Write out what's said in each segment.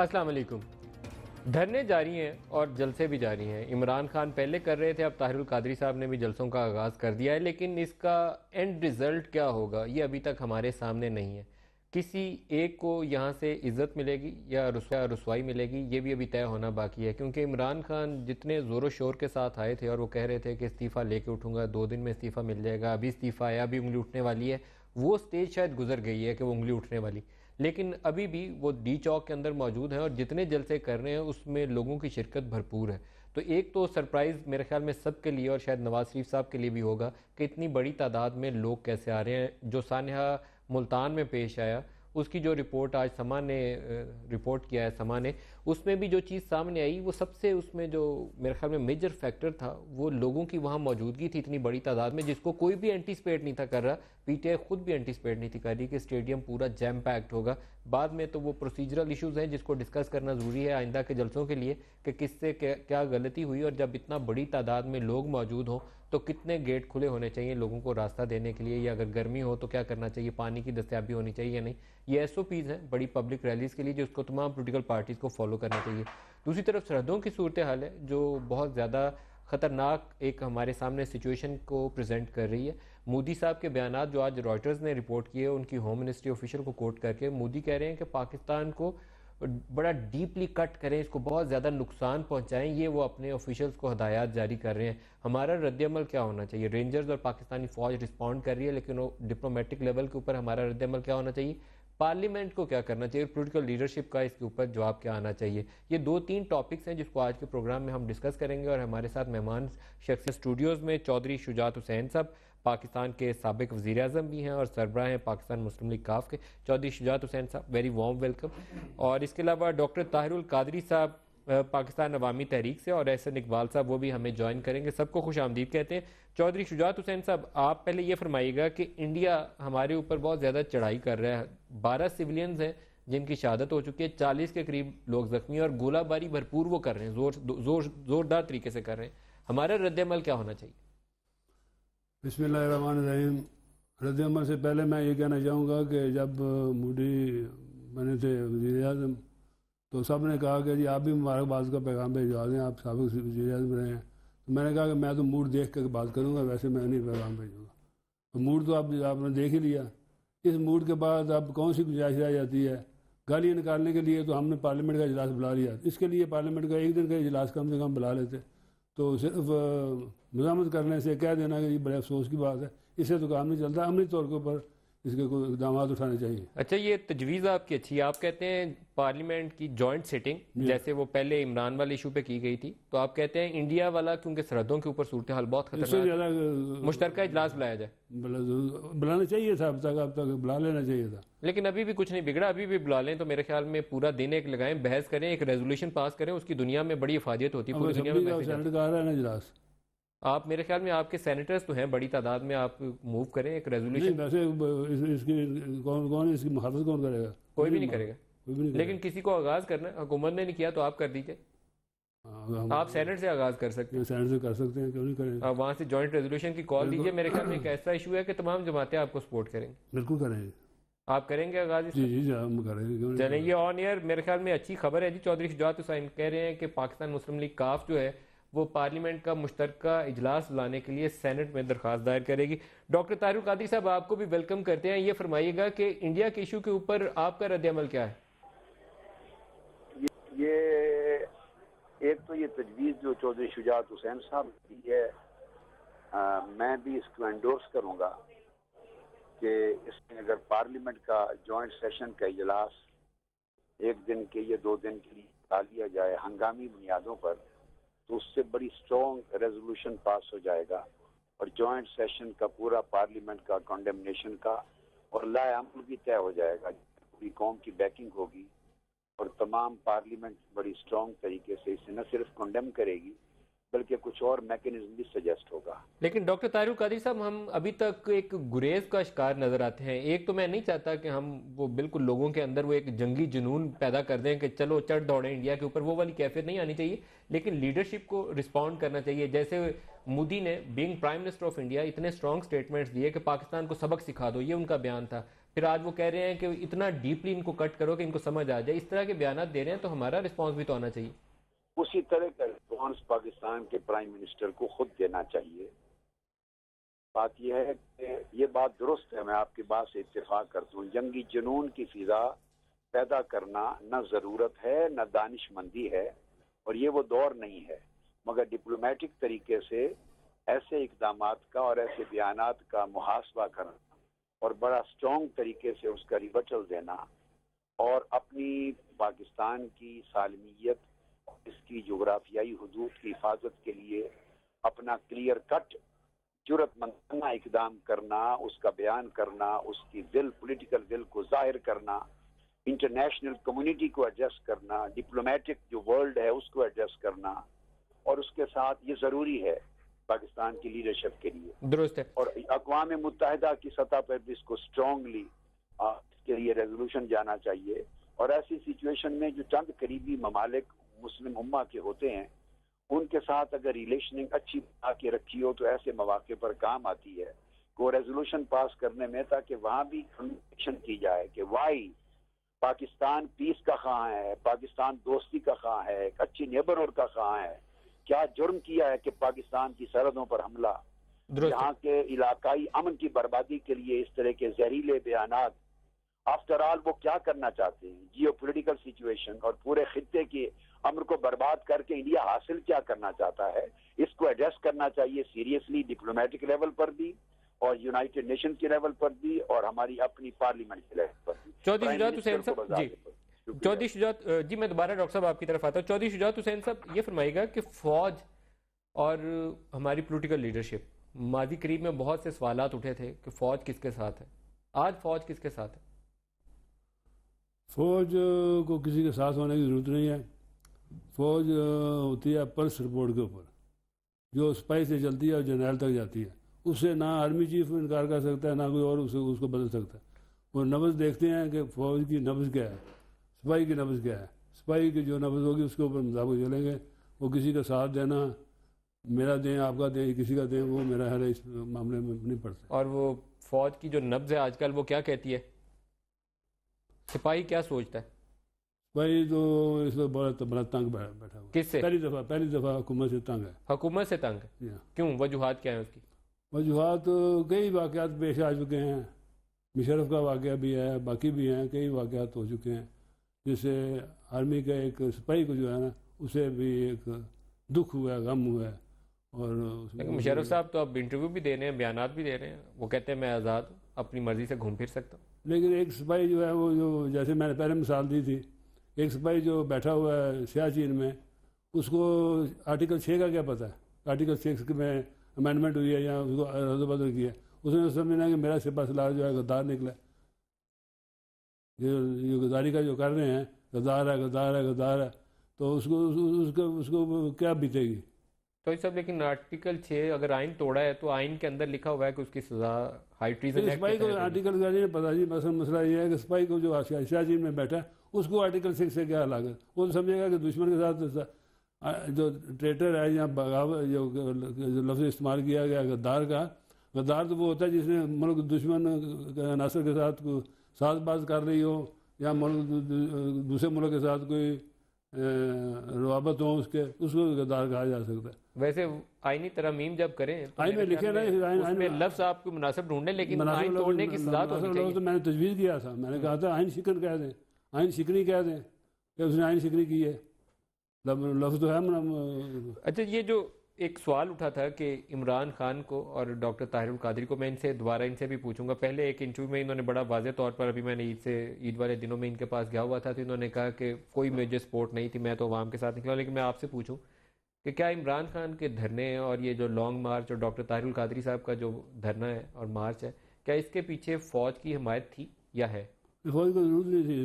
अस्सलाम वालेकुम। धरने जारी हैं और जलसे भी जारी हैं। इमरान खान पहले कर रहे थे, अब ताहिरुल कादरी साहब ने भी जलसों का आगाज़ कर दिया है, लेकिन इसका एंड रिज़ल्ट क्या होगा ये अभी तक हमारे सामने नहीं है। किसी एक को यहाँ से इज़्ज़त मिलेगी या रुसवाई मिलेगी, ये भी अभी तय होना बाकी है, क्योंकि इमरान खान जितने ज़ोर शोर के साथ आए थे और वो कह रहे थे कि इस्तीफ़ा लेके उठूँगा, 2 दिन में इस्तीफ़ा मिल जाएगा, अभी इस्तीफ़ा आया, अभी उंगली उठने वाली है, वो स्टेज शायद गुजर गई है कि वो उंगली उठने वाली, लेकिन अभी भी वो डी चौक के अंदर मौजूद है और जितने जलसे कर रहे हैं उसमें लोगों की शिरकत भरपूर है। तो एक तो सरप्राइज़ मेरे ख्याल में सब के लिए और शायद नवाज़ शरीफ साहब के लिए भी होगा कि इतनी बड़ी तादाद में लोग कैसे आ रहे हैं। जो सानहा मुल्तान में पेश आया, उसकी जो रिपोर्ट आज समा ने रिपोर्ट किया है, समा ने, उसमें भी जो चीज़ सामने आई वो सबसे, उसमें जो मेरे ख्याल में मेजर फैक्टर था वो लोगों की वहाँ मौजूदगी थी इतनी बड़ी तादाद में, जिसको कोई भी एंटीसिपेट नहीं था कर रहा। पीटीआई खुद भी एंटीसिपेट नहीं थी कर रही कि स्टेडियम पूरा जैम पैक्ड होगा। बाद में तो वो प्रोसीजरल इश्यूज़ हैं जिसको डिस्कस करना ज़रूरी है आइंदा के जलसों के लिए कि किससे क्या गलती हुई, और जब इतना बड़ी तादाद में लोग मौजूद हों तो कितने गेट खुले होने चाहिए लोगों को रास्ता देने के लिए, या अगर गर्मी हो तो क्या करना चाहिए, पानी की दस्तयाबी होनी चाहिए या नहीं। ये एसओपीज़ हैं बड़ी पब्लिक रैलीज़ के लिए जो उसको तमाम पोलिटिकल पार्टीज़ को फॉलो करना चाहिए। दूसरी तरफ सरहदों की सूरत हाल है जो बहुत ज़्यादा ख़तरनाक एक हमारे सामने सिचुएशन को प्रेजेंट कर रही है। मोदी साहब के बयान जो आज रॉयटर्स ने रिपोर्ट किए, उनकी होम मिनिस्ट्री ऑफिशियल को कोट करके मोदी कह रहे हैं कि पाकिस्तान को बड़ा डीपली कट करें, इसको बहुत ज़्यादा नुकसान पहुंचाएं, ये वो अपने ऑफिशियल्स को हदायत जारी कर रहे हैं। हमारा रद्दअमल क्या होना चाहिए? रेंजर्स और पाकिस्तानी फ़ौज रिस्पॉन्ड कर रही है, लेकिन वो डिप्लोमेटिक लेवल के ऊपर हमारा रद्दअमल क्या होना चाहिए? पार्लियामेंट को क्या करना चाहिए? पॉलिटिकल लीडरशिप का इसके ऊपर जवाब क्या आना चाहिए? ये 2-3 टॉपिक्स हैं जिसको आज के प्रोग्राम में हम डिस्कस करेंगे। और हमारे साथ मेहमान शख्सियत स्टूडियोज़ में चौधरी शुजात हुसैन साहब, पाकिस्तान के साबिक वज़ीर आज़म भी हैं और सरबराह हैं पाकिस्तान मुस्लिम लीग काफ के। चौधरी शुजात हुसैन साहब, वेरी वार्म वेलकम। और इसके अलावा डॉक्टर ताहिरुल कादरी साहब पाकिस्तान अवामी तहरीक से, और एहसन इकबाल साहब वो भी हमें ज्वाइन करेंगे। सबको खुश आमदीद कहते हैं। चौधरी शुजात हुसैन साहब, आप पहले ये फरमाइएगा कि इंडिया हमारे ऊपर बहुत ज़्यादा चढ़ाई कर रहा है। 12 सिविलियंस हैं जिनकी शहादत हो चुकी है, 40 के करीब लोग जख्मी, और गोलाबारी भरपूर वो कर रहे हैं, जोरदार तरीके से कर रहे हैं। हमारा रद्दअमल क्या होना चाहिए? बिस्मिल्लाहिर्रहमानिर्रहीम। रद्दअमल से पहले मैं ये कहना चाहूँगा कि जब मोदी बने थे वज़ीर आज़म तो सब ने कहा कि जी आप भी मुबारकबाद का पैगाम भेजवा दें, आप साबिक़ वज़ीर आज़म रहे हैं। तो मैंने कहा कि मैं तो मूड देख कर बात करूँगा, वैसे मैं नहीं पैगाम भेजूँगा। तो मूड तो आपने देख ही लिया। इस मूड के बाद अब कौन सी गुंजाइश रह जाती है? गालियाँ निकालने के लिए तो हमने पार्लियामेंट का इजलास बुला लिया, इसके लिए पार्लियामेंट का एक दिन का इजलास कम से कम बुला लेते। तो सिर्फ मज़ामत करने से कह देना कि ये बड़े अफसोस की बात है, इससे तो काम नहीं चलता। अमली तौर के ऊपर इसके कोई इक़दाम उठाने चाहिए। अच्छा, ये तजवीज़ आपकी अच्छी है। आप कहते हैं पार्लियामेंट की जॉइंट सिटिंग, जैसे वो पहले इमरान वाले इशू पे की गई थी, तो आप कहते हैं इंडिया वाला क्योंकि सरहदों के ऊपर सूरत हाल बहुत खतरनाक है, मुश्तरका इजलास बुलाया जाए। बुलाना चाहिए था, अब तक बुला लेना चाहिए था, लेकिन अभी भी कुछ नहीं बिगड़ा। अभी भी बुला लें तो मेरे ख्याल में पूरा दिन एक लगाएं, बहस करें, एक रेजोल्यूशन पास करें, उसकी दुनिया में बड़ी इफादियत होती है, पूरी दुनिया में। सेनेट का आ रहा है ना इजलास, आप मेरे ख्याल में आपके सेनेटर्स तो हैं बड़ी तादाद में, आप मूव करें एक रेजोल्यूशन। वैसे इसकी कौन इसकी मुखालफत कौन करेगा? कोई भी नहीं करेगा, लेकिन किसी को आगाज करना है। हुकूमत ने नहीं किया तो आप कर दीजिए। आप सेनेट से आगाज कर सकते हैं, सेनेट से कर सकते हैं, क्यों नहीं करेंगे? आप वहाँ से जॉइंट रेजोल्यूशन की कॉल दीजिए। मेरे ख्याल में एक ऐसा इशू है कि तमाम जमातें आपको सपोर्ट करेंगे। बिल्कुल करेंगे। आप करेंगे आगाज? जी हम करेंगे। चलें, ये ऑन एयर मेरे ख्याल में अच्छी खबर है जी। चौधरी शुजात हुसैन कह रहे हैं कि पाकिस्तान मुस्लिम लीग काफ जो है वो पार्लियामेंट का मुश्तरका इजलास बुलाने के लिए सेनेट में दरख्वास्त दायर करेगी। डॉक्टर ताहिरुल कादरी साहब, आपको भी वेलकम करते हैं। ये फरमाइएगा कि इंडिया के इशू के ऊपर आपका रद्दअमल क्या है? ये एक तो ये तजवीज़ जो चौधरी शुजात हुसैन साहब की है, मैं भी इसको एंडोर्स करूँगा कि इसमें अगर पार्लियामेंट का जॉइंट सेशन का इजलास एक दिन के या 2 दिन के लिए बुला लिया जाए हंगामी बुनियादों पर, तो उससे बड़ी स्ट्रॉन्ग रेजोल्यूशन पास हो जाएगा और जॉइंट सेशन का पूरा पार्लियामेंट का कंडेमनेशन का और लाएअमल भी तय हो जाएगा। पूरी कौम की बैकिंग होगी और तमाम पार्लियामेंट बड़ी स्ट्रॉन्ग तरीके से इसे न सिर्फ कंडेम करेगी बल्कि कुछ और मैकेनिज्म भी सजेस्ट होगा। लेकिन डॉक्टर ताहिरुल कादरी साहब, हम अभी तक एक गुरेज का शिकार नजर आते हैं। एक तो मैं नहीं चाहता कि हम वो बिल्कुल लोगों के अंदर वो एक जंगी जुनून पैदा कर दें कि चलो चढ़ दौड़े इंडिया के ऊपर, वो वाली कैफियत नहीं आनी चाहिए, लेकिन लीडरशिप को रिस्पॉन्ड करना चाहिए। जैसे मोदी ने being prime minister of India इतने स्ट्रॉन्ग स्टेटमेंट्स दिए कि पाकिस्तान को सबक सिखा दो, ये उनका बयान था। फिर आज वो कह रहे हैं कि इतना डीपली इनको कट करो कि इनको समझ आ जाए। इस तरह के बयान दे रहे हैं तो हमारा रिस्पॉन्स भी तो आना चाहिए। उसी तरह का रिस्पॉन्स पाकिस्तान के प्राइम मिनिस्टर को खुद देना चाहिए। बात यह है कि ये बात दुरुस्त है, मैं आपकी बात से इत्तेफाक करता हूँ। जंगी जुनून की फिजा पैदा करना न ज़रूरत है न दानिशमंदी है, और ये वो दौर नहीं है। मगर डिप्लोमेटिक तरीके से ऐसे इकदामात का और ऐसे बयानात का मुहासबा करना और बड़ा स्ट्रॉन्ग तरीके से उसका रिबटल देना और अपनी पाकिस्तान की सालमियत, इसकी जोग्राफियाई हदूद की हिफाजत के लिए अपना क्लियर कट जुरतमंदाना इकदाम करना, उसका बयान करना, उसकी विल, पॉलिटिकल विल को जाहिर करना, इंटरनेशनल कम्युनिटी को एडजस्ट करना, डिप्लोमेटिक जो वर्ल्ड है उसको एडजस्ट करना, और उसके साथ ये ज़रूरी है पाकिस्तान की लीडरशिप के लिए। दुरुस्त है। और अक़वाम मुत्तहिदा की सतह पर भी इसको स्ट्रांगली इसके लिए रेजोल्यूशन जाना चाहिए। और ऐसी सिचुएशन में जो चंद करीबी ममालिक मुस्लिम उम्मा के होते हैं, उनके साथ अगर रिलेशनिंग अच्छी बना के रखी हो तो ऐसे मौके पर काम आती है वो रेजोल्यूशन पास करने में, ताकि वहाँ भी कन्विक्शन की जाए कि वाई पाकिस्तान पीस का कहाँ है, पाकिस्तान दोस्ती का कहाँ है, एक अच्छी नेबरहुड का कहाँ है, क्या जुर्म किया है कि पाकिस्तान की सरहदों पर हमला, यहाँ के इलाकाई अमन की बर्बादी के लिए इस तरह के जहरीले बयानात। आफ्टर ऑल वो क्या करना चाहते हैं, जियो पोलिटिकल सिचुएशन और पूरे खित्ते के अमन को बर्बाद करके इंडिया हासिल क्या करना चाहता है, इसको एड्रेस करना चाहिए सीरियसली, डिप्लोमेटिक लेवल पर भी और यूनाइटेड नेशन के लेवल पर भी और हमारी अपनी पार्लियामेंट के लेवल पर भी। चौधरी शुजात हुसैन साहब जी, चौधरी शुजात जी, मैं दोबारा डॉक्टर साहब आपकी तरफ आता हूँ। चौधरी शुजात हुसैन साहब ये फरमाइएगा कि फौज और हमारी पॉलिटिकल लीडरशिप, माजी करीब में बहुत से सवालात उठे थे कि फौज किसके साथ है, आज फौज किसके साथ है? फौज को किसी के साथ होने की ज़रूरत नहीं है। फौज होती है पल्स रिपोर्ट के ऊपर, जो स्पाई से चलती है और जनरल तक जाती है। उससे ना आर्मी चीफ इनकार कर सकता है ना कोई और उसको बदल सकता है। और नब्ज़ देखते हैं कि फौज की नब्ज़ क्या है, सिपाही की नब्ज़ क्या है। सिपाही की जो नब्ज़ होगी उसके ऊपर मुताबिक चलेंगे। वो किसी का साथ देना, मेरा दें आपका दें किसी का दें, वो मेरा है इस मामले में नहीं पड़ता। और वो फौज की जो नब्ज़ है आजकल वो क्या कहती है, सिपाही क्या सोचता है? भाई तो इस वक्त बड़ा तंग बैठा हुआ। किससे? पहली दफ़ा हुकूमत से तंग है। हुकूमत से तंग है? क्यों, वजूहात क्या है उसकी? वजूहात कई वाक़यात पेश आ चुके हैं। मुशर्रफ का वाक़या भी है, बाकी भी हैं, कई वाक़यात हो चुके हैं जिससे आर्मी का एक सिपाही को जो है ना उसे भी एक दुख हुआ है, गम हुआ है। और मुशर्रफ साहब तो अब इंटरव्यू भी दे रहे हैं, बयानात भी दे रहे हैं, वो कहते हैं मैं आज़ाद हूँ, अपनी मर्जी से घूम फिर सकता हूँ। लेकिन एक सिपाही जो है वो, जो जैसे मैंने पहले मिसाल दी थी, एक सिपाही जो बैठा हुआ है सियाचिन में, उसको आर्टिकल 6 का क्या पता है? आर्टिकल 6 में अमेंडमेंट हुई है या उसको रद्द किया है, उसने समझना कि मेरा सिपा सलार जो है गद्दार निकला। ये गद्दारी का जो कर रहे हैं, गद्दार है गद्दार है गद्दार है, तो उसको क्या बीतेगी? तो सब, लेकिन आर्टिकल 6 अगर आइन तोड़ा है तो आइन के अंदर लिखा हुआ है कि उसकी सजा हाई ट्रीजन एक्ट। सिपाही को आर्टिकल का नहीं पता जी। मसला ये है कि सिपाही को जो सियाचिन में बैठा है उसको आर्टिकल 6 से क्या लागत? वो तो समझेगा कि दुश्मन के साथ जो ट्रेटर है या बगावत जो लफ्ज़ इस्तेमाल किया गया गद्दार का, गद्दार तो वो होता है जिसने मुल्क दुश्मन नासर के साथ साजबाज कर रही हो या मुल्क दूसरे मुल्क के साथ कोई रवाबत हो उसको गद्दार कहा जा सकता है। वैसे आईनी तरमीम जब करें तो आइन में लिखे ना, उसमें लफ्ज़ आपको मुनासिब ढूंढने, लेकिन आइन तोड़ने की सजा तो होनी चाहिए। तो मैंने तजवीज़ किया था, मैंने कहा था आइन शिकन कह दें, आइन शिकनी कह दें कि उसने आइन शिकनी की है, लफ्ज़ तो है। अच्छा, ये जो एक सवाल उठा था कि इमरान खान को और डॉक्टर ताहिरुल कादरी को, मैं इनसे दोबारा इनसे भी पूछूंगा। पहले एक इंटरव्यू में इन्होंने बड़ा वाज़ेह तौर पर, अभी मैंने ईद वाले दिनों में इनके पास गया हुआ था, तो इन्होंने कहा कि कोई मुझे सपोर्ट नहीं थी, मैं तो अवाम के साथ निकला। लेकिन मैं आपसे पूछूं कि क्या इमरान खान के धरने और ये जो लॉन्ग मार्च और डॉक्टर ताहिरुल कादरी साहब का जो धरना है और मार्च है, क्या इसके पीछे फ़ौज की हमायत थी या है? फौज को जरूरत नहीं थी।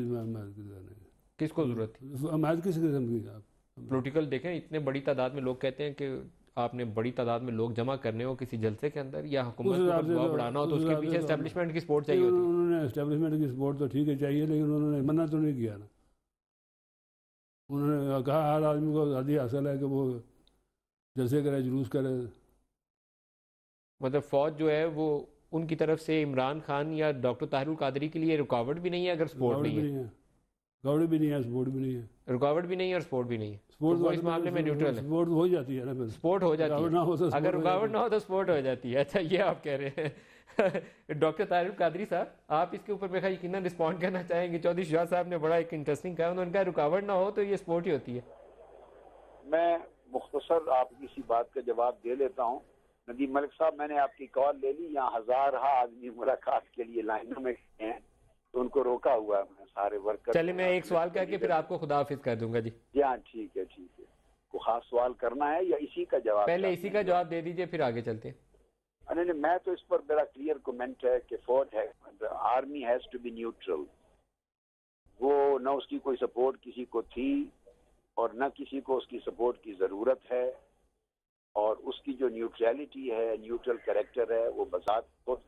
किसको ज़रूरत थी? हमायत किस किस्म की? आप पोलिटिकल देखें, इतने बड़ी तादाद में लोग कहते हैं कि आपने बड़ी तादाद में लोग जमा करने हो किसी जलसे के अंदर या हुकूमत को दबाव बढ़ाना हो, तो उसके पीछे एस्टेब्लिशमेंट की सपोर्ट चाहिए होती है। उन्होंने एस्टेब्लिशमेंट की सपोर्ट तो ठीक है चाहिए, लेकिन उन्होंने मना तो नहीं किया ना। उन्होंने कहा हर आदमी को आज़ादी हासिल है कि वो जलसे करे, जुलूस करे। मतलब फौज जो है वो उनकी तरफ से इमरान खान या डॉक्टर ताहिरुल कादरी के लिए रुकावट भी नहीं है अगर सपोर्ट रुकावट नहीं भी है? नहीं है, रुकावट भी नहीं है, सपोर्ट भी नहीं है। रुकावट भी नहीं है और सपोर्ट भी नहीं है, सपोर्ट तो वो इस मामले में न्यूट्रल है। सपोर्ट हो जाती है ना, फिर स्पोर्ट हो जाती रुकावट है, ना हो तो अगर सपोर्ट हो रुकावट जाती ना हो तो स्पोर्ट हो जाती है। अच्छा, ये आप कह रहे हैं। डॉक्टर तारिक कादरी साहब, आप इसके ऊपर मेरा यकीनन रिस्पॉन्ड करना चाहेंगे। चौधरी शुजात साहब ने बड़ा एक इंटरेस्टिंग कहा, उन्होंने कहा रुकावट ना हो तो ये स्पोर्ट ही होती है। मैं मुख्तसर आपकी इसी बात का जवाब दे लेता हूँ। नदीम मलिक साहब, मैंने आपकी कॉल ले ली, यहाँ हज़ार आदमी मुलाकात के लिए लाइनों में खड़े हैं, तो उनको रोका हुआ है मैंने, सारे वर्कर। चलिए मैं एक सवाल करके फिर आपको खुदा हाफिज कर दूंगा जी। जी हाँ, ठीक है ठीक है। को खास सवाल करना है या इसी का जवाब? पहले इसी का जवाब दे दीजिए, फिर आगे चलते हैं। नहीं, मैं तो इस पर मेरा क्लियर कमेंट है कि फौज है, army has to be neutral. वो न उसकी कोई सपोर्ट किसी को थी और न किसी को उसकी सपोर्ट की ज़रूरत है, और उसकी जो न्यूट्रलिटी है, न्यूट्रल कैरेक्टर है, वो बजात खुद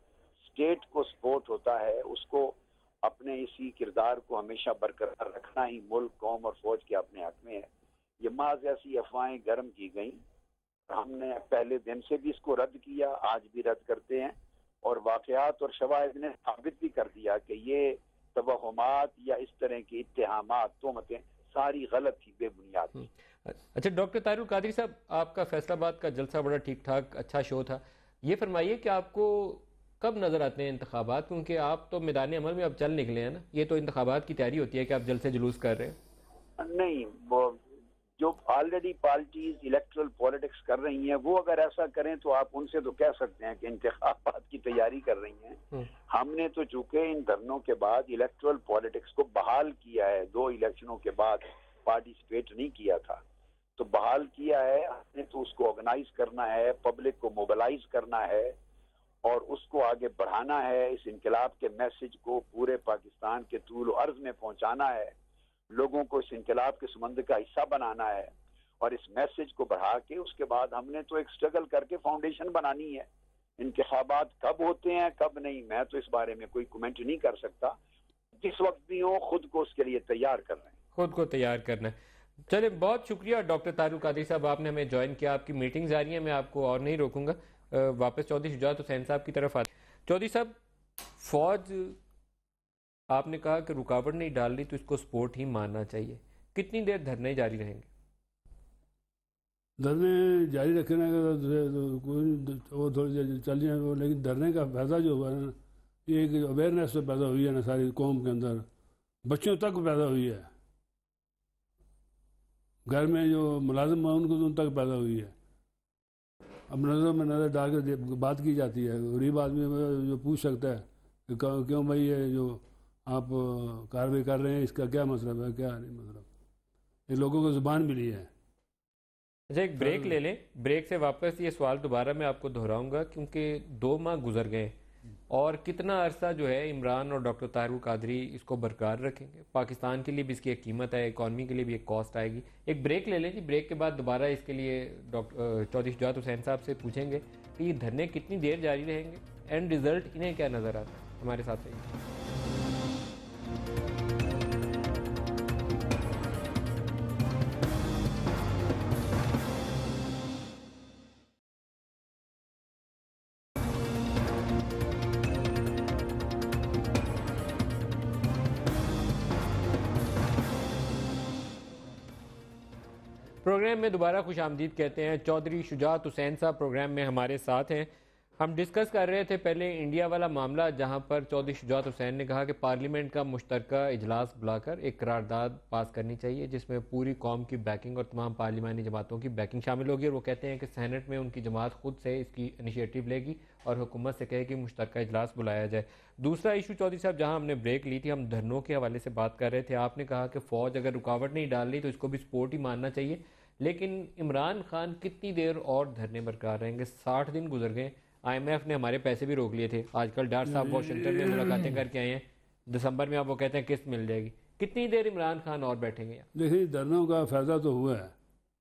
स्टेट को सपोर्ट होता है। उसको अपने इसी किरदार को हमेशा बरकरार रखना ही मुल्क, कौम और फौज के अपने हक में है। ये माज ऐसी अफवाहें गर्म की गई, हमने पहले दिन से भी इसको रद्द किया, आज भी रद्द करते हैं, और वाक़यात और शवाहिद ने साबित भी कर दिया कि ये तवहुमात या इस तरह की इत्तेहामात, तोहमतें सारी गलत थी, बेबुनियाद थी। अच्छा डॉक्टर तारिक कादरी साहब, आपका फैसलाबाद का जलसा बड़ा ठीक ठाक अच्छा शो था। ये फरमाइए कि आपको कब नज़र आते हैं इंतखाबात, क्योंकि आप तो मैदान अमल में अब चल निकले हैं ना, ये तो इंतखाबात की तैयारी होती है कि आप जलसे जुलूस कर रहे हैं। नहीं, वो जो ऑलरेडी पार्टीज इलेक्ट्रल पॉलिटिक्स कर रही हैं, वो अगर ऐसा करें तो आप उनसे तो कह सकते हैं कि इंतखाबात की तैयारी कर रही हैं। हमने तो चूंकि इन धरनों के बाद इलेक्ट्रल पॉलिटिक्स को बहाल किया है, 2 इलेक्शनों के बाद पार्टिसिपेट नहीं किया था, तो बहाल किया है हमने, तो उसको ऑर्गेनाइज करना है, पब्लिक को मोबिलाइज करना है और उसको आगे बढ़ाना है। इस इनकलाब के मैसेज को पूरे पाकिस्तान के तूल अर्ज में पहुंचाना है, लोगों को इस इनकलाब के समंदर का हिस्सा बनाना है, और इस मैसेज को बढ़ा के उसके बाद हमने तो एक स्ट्रगल करके फाउंडेशन बनानी है। इंतखाबात कब होते हैं कब नहीं, मैं तो इस बारे में कोई कमेंट नहीं कर सकता। जिस वक्त भी हो, खुद को उसके लिए तैयार कर रहे हैं, खुद को तैयार करना है। चलिए बहुत शुक्रिया डॉक्टर तारिक कादरी साहब, आपने हमें ज्वाइन किया। आपकी मीटिंग जारी है, मैं आपको और नहीं रोकूंगा। वापस चौधरी शुजात हुसैन साहब की तरफ आते। चौधरी साहब, फौज आपने कहा कि रुकावट नहीं डाल रही तो इसको सपोर्ट ही मानना चाहिए, कितनी देर धरने जारी रहेंगे? धरने जारी रखने का तो कोई वो थोड़ी देर चल जाए वो, लेकिन धरने का फायदा जो हुआ है, ये एक अवेयरनेस तो पैदा हुई है ना सारी कौम के अंदर, बच्चों तक पैदा हुई है, घर में जो मुलाजिम है उनको तो उन तक पैदा हुई है। अब नज़र में नज़र डाल कर बात की जाती है, गरीब आदमी जो पूछ सकता है कि क्यों भाई ये जो आप कार्रवाई कर रहे हैं, इसका क्या मतलब है, क्या नहीं मतलब, ये लोगों को ज़ुबान मिली है। अच्छा एक ब्रेक ले लें, ब्रेक से वापस ये सवाल दोबारा मैं आपको दोहराऊंगा, क्योंकि 2 माह गुजर गए और कितना अरसा जो है इमरान और डॉक्टर तारिक कादरी इसको बरकरार रखेंगे। पाकिस्तान के लिए भी इसकी एक कीमत है, इकॉनमी के लिए भी एक कॉस्ट आएगी। एक ब्रेक ले लें जी, ब्रेक के बाद दोबारा इसके लिए डॉक्टर चौधरी शुजात हुसैन साहब से पूछेंगे कि ये धरने कितनी देर जारी रहेंगे, एंड रिजल्ट इन्हें क्या नज़र आता है। हमारे साथ रहिए। प्रोग्राम में दोबारा खुश आमदीद कहते हैं। चौधरी शुजात हुसैन साहब प्रोग्राम में हमारे साथ हैं। हम डिस्कस कर रहे थे पहले इंडिया वाला मामला, जहां पर चौधरी शुजात हुसैन ने कहा कि पार्लियामेंट का मुश्तरका इजलास बुलाकर एक करारदाद पास करनी चाहिए जिसमें पूरी कौम की बैकिंग और तमाम पार्लिमानी जमातों की बैकिंग शामिल होगी, और वो कहते हैं कि सेनेट में उनकी जमात खुद से इसकी इनिशिएटिव लेगी और हुकूमत से कहे कि मुश्तरका इजलास बुलाया जाए। दूसरा इशू चौधरी साहब, जहाँ हमने ब्रेक ली थी, हम धरनों के हवाले से बात कर रहे थे। आपने कहा कि फ़ौज अगर रुकावट नहीं डाल रही तो इसको भी सपोर्ट ही मानना चाहिए, लेकिन इमरान खान कितनी देर और धरने बरकरार रहेंगे? 60 दिन गुजर गए, IMF ने हमारे पैसे भी रोक लिए थे, आजकल डॉक्टर साहब वाशिंगटन में मुलाकातें करके आए हैं, दिसंबर में आप वो कहते हैं किस्त मिल जाएगी। कितनी देर इमरान खान और बैठेंगे यहाँ? देखिए, धरनों का फ़ायदा तो हुआ है,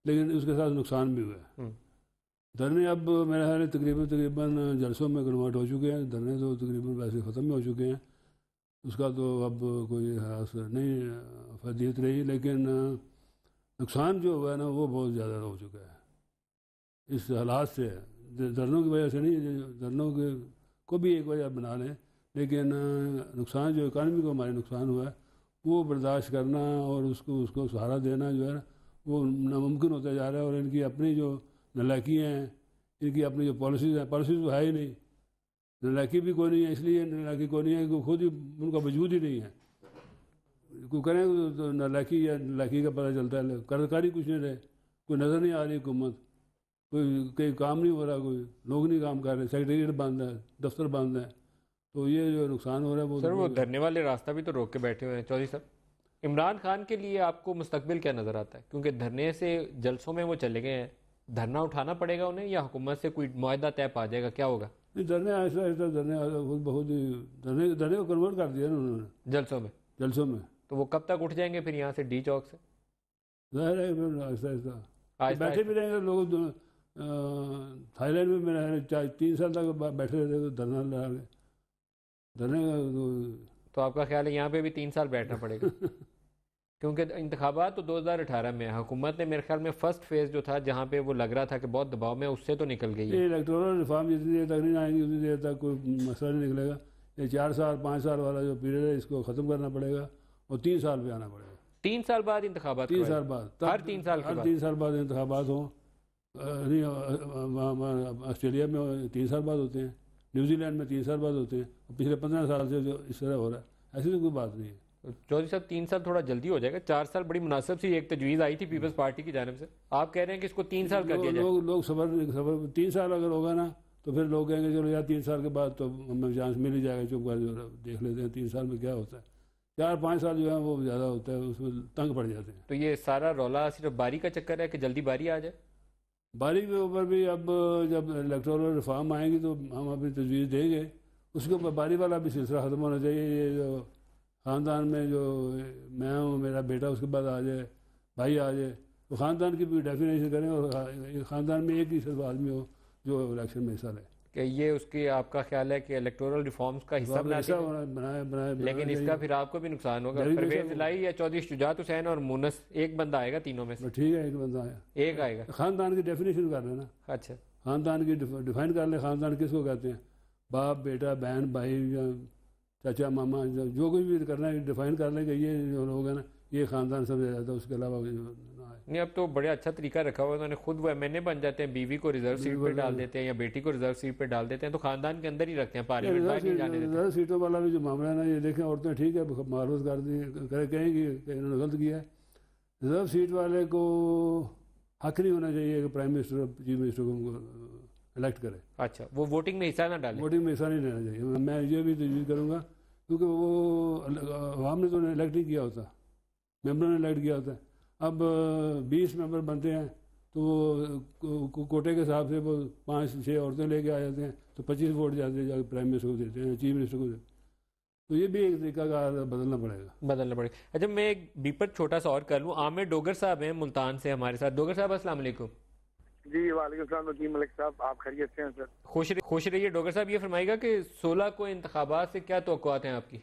लेकिन उसके साथ नुकसान भी हुआ है। धरने अब मेरे ख्याल में तकरीबन जलसों में कन्वर्ट हो चुके हैं। धरने तो तकरीबन वैसे ख़त्म हो चुके हैं, उसका तो अब कोई खास नहीं फजीयत रही, लेकिन नुकसान जो हुआ है ना वो बहुत ज़्यादा हो चुका है इस हालात से। धरनों की वजह से नहीं, धरनों के को भी एक वजह बना लें, लेकिन नुकसान जो इकानमी को हमारे नुकसान हुआ है वो बर्दाश्त करना और उसको उसको सहारा देना जो है ना वो नामुमकिन होता जा रहा है। और इनकी अपनी जो नालायकियाँ हैं, इनकी अपनी जो पॉलिसीज़ हैं, पॉलिसीज़ तो है ही नहीं, नालायकी भी कोई नहीं है, इसलिए नालायकी कोई नहीं है कि खुद ही उनका वजूद ही नहीं है। कोई करें तो नालायकी या नालायकी का पता चलता है, कार्यकारी कुछ नहीं रहे, कोई नज़र नहीं आ रही हुकूमत, कोई काम नहीं हो रहा, कोई लोग नहीं काम कर रहे, सेक्रेटरीट बंद है, दफ्तर बंद है। तो ये जो नुकसान हो रहा है वो सर वो धरने वाले रास्ता भी तो रोक के बैठे हुए हैं। चौधरी साहब, इमरान खान के लिए आपको मुस्तकबिल क्या नज़र आता है? क्योंकि धरने से जलसों में वो चले गए हैं, धरना उठाना पड़ेगा उन्हें या हुकूमत से कोई मुआहदा तय पा जाएगा, क्या होगा? धरने ऐसा ऐसा धरने बहुत ही धरने को कन्वर्ट कर दिया ना उन्होंने जलसों में। में। तो वो कब तक उठ जाएंगे फिर यहाँ से डी चौक से? जाहिर है फिर ऐसा ऐसा आहिस्ता बैठे भी रहेंगे लोग। थाईलैंड में मैंने 3 साल तक बैठे रहते तो धरना लगा के धरने तो आपका ख्याल है यहाँ पे भी 3 साल बैठना पड़ेगा? क्योंकि इंतखाबात तो 2018 में है, हुकूमत ने मेरे ख्याल में फर्स्ट फेज जो था जहाँ पे वो लग रहा था कि बहुत दबाव में, उससे तो निकल गई है। ये इलेक्टोरल रिफॉर्म जितनी देर तक नहीं आएंगी उतनी देर तक कोई मसला नहीं निकलेगा। ये 4 साल 5 साल वाला जो पीरियड है इसको ख़त्म करना पड़ेगा और 3 साल पे आना पड़ेगा। 3 साल बाद इंतखाबात? 3 साल बाद, हर 3 साल के बाद? 3 साल बाद इंतखाबात हों। नहीं, ऑस्ट्रेलिया में 3 साल बाद होते हैं, न्यूजीलैंड में 3 साल बाद होते हैं, पिछले 15 साल से जो इस तरह हो रहा है, ऐसी तो कोई बात नहीं है। चौधरी साहब 3 साल थोड़ा जल्दी हो जाएगा, 4 साल बड़ी मुनासिब सी एक तजवीज़ आई थी पीपल्स पार्टी की जानिब से, आप कह रहे हैं कि इसको 3 साल कर दिया जाए। लोग सबर 3 साल अगर होगा ना तो फिर लोग कहेंगे चलो यार 3 साल के बाद तो हमें चांस मिल ही जाएगा, चुप कर देख लेते हैं 3 साल में क्या होता है। 4-5 साल जो है वो ज़्यादा होता है, उसमें तंग पड़ जाते हैं। तो ये सारा रौला सिर्फ बारी का चक्कर है कि जल्दी बारी आ जाए? बारी के ऊपर भी अब जब इलेक्टोरल रिफॉर्म आएंगी तो हम अपनी तजवीज़ देंगे, उसके ऊपर बारी वाला भी सिलसिला ख़त्म होना चाहिए। ये जो ख़ानदान में जो मैं हूँ, मेरा बेटा उसके बाद आ जाए, भाई आ जाए, तो ख़ानदान की भी डेफिनेशन करें और ख़ानदान में एक ही सिर्फ आदमी हो जो इलेक्शन में हिस्सा ले। कि ये उसकी आपका ख्याल है कि इलेक्टोरल रिफॉर्म्स का हिस्सा बनाए। लेकिन इसका फिर आपको भी नुकसान होगा। परवेज इलाही या चौधरी शुजात हुसैन और मुनस, एक बंदा आएगा तीनों में से? ठीक है, एक बंदा आया, एक आएगा। ख़ानदान की डेफिनेशन कर लेना। अच्छा, ख़ानदान की डिफाइन कर ले, ख़ानदान किसको कहते हैं, बाप बेटा बहन भाई या चाचा मामा, जो कुछ भी करना है डिफाइन कर लें कि ये जो लोग हैं ना ये ख़ानदान समझा जाता है, उसके अलावा नहीं। अब तो बड़े अच्छा तरीका रखा हुआ है उन्होंने, खुद वो एमएनए बन जाते हैं, बीवी को रिजर्व सीट पे डाल देते हैं या बेटी को रिजर्व सीट पे डाल देते हैं, तो खानदान के अंदर ही रखते हैं, पार्लियामेंट बाहर नहीं जाने देते। रिजर्व सीटों वाला भी जो मामला है ना, ये देखें औरतें ठीक है मारूफ कर दी कहेंगी कि इन्होंने गलत किया है। रिजर्व सीट वाले को हक नहीं होना चाहिए कि प्राइम मिनिस्टर चीफ मिनिस्टर को इलेक्ट करे। अच्छा, वो वोटिंग में हिस्सा ना डाले? वोटिंग में हिस्सा नहीं लेना चाहिए। मैं ये भी तजवीज़ करूँगा क्योंकि वो आवाम ने तो इलेक्ट नहीं किया होता, मेंबर ने इलेक्ट किया होता है। अब 20 मेंबर बनते हैं तो वो कोटे के हिसाब से वो 5-6 औरतें लेके आ जाते हैं, तो 25 वोट जाते हैं जाकर प्राइम मिनिस्टर को देते हैं, चीफ मिनिस्टर को देते हैं। तो ये भी एक तरीका का बदलना पड़ेगा। अच्छा, मैं एक बीपत छोटा सा और कर लूँ। आमिर डोगर साहब हैं मुल्तान से हमारे साथ। डोगर साहब अस्सलाम वालेकुम। जी वालेकुम सलाम नदीम मलिक साहब, आप खैरियत से हैं सर? खुश रहिए। डोगर साहब ये फरमाइएगा कि 16 को इंतखाबात से क्या तवक्कुआत हैं आपकी?